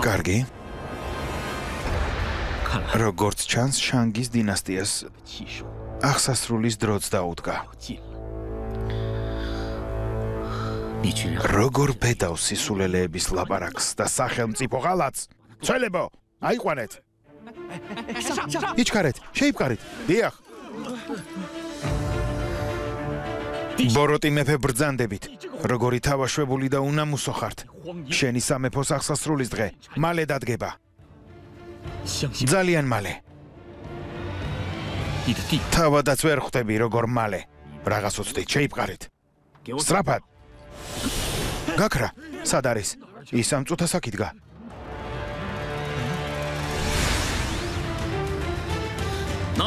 კარგი. როგორც ჩანს, შანგის დინასტიას აღსასრულის დროც დაუდგა. როგორ ბედავს სისულელეების ლაპარაკს და სახელმწიფო ღალატს? ცველებო, აიყვანეთ. იჩქარეთ, შეიპყარით. დიახ. ბოროტი მეფე ბრძანდებით. როგორი თავაშვებული და უნამუსო ხართ. შენი სამეფოს აღსასრულის დღე მალე დადგება. ძალიან მალე. თავადაც ვერ ხვდები როგორ მალე. რაღაც უცდით, შეიპყარით. სწრაფად. გაქრა, სად არის? ის ამ წუთას აქ იდგა.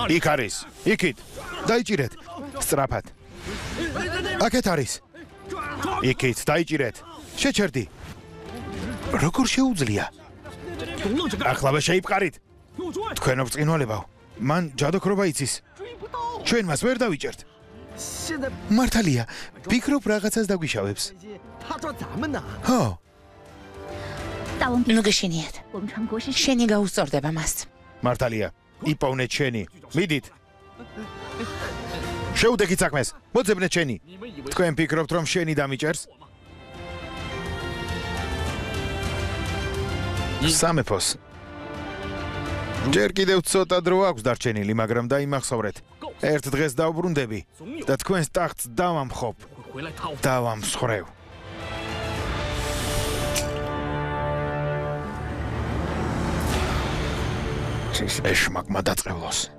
იქ არის, იქით. დაიჭირეთ. სწრაფად. აქეთ არის. იქით, დაიჭირეთ. შეჩერდი. როგორ შეუძლია? ახლავე შეიპყარით. თქვენო ბრწყინვალებავ. მან ჯადოქრობა იცის. ჩვენ მას ვერ დავიჭერთ. მართალია, ფიქრობ რაღაცას დაგვიშავებს. ხო. ნუ გეშინიათ. შენი გაუსწორდება მას. მართალია, იპოვნეთ შენი. მიდით. შეუდექით საქმეს. მოძებნეთ შენი. თქვენ ფიქრობთ რომ შენი დამიჭერს? სამეფოს. ჯერ კიდევ ცოტა დრო აქვს დარჩენილი, მაგრამ დაიმახსოვრეთ. ერთ დღეს დავბრუნდები და თქვენს ტახტს დავამხობ. დავამსხვრევ. ეშმაკმა დაწყევლოს.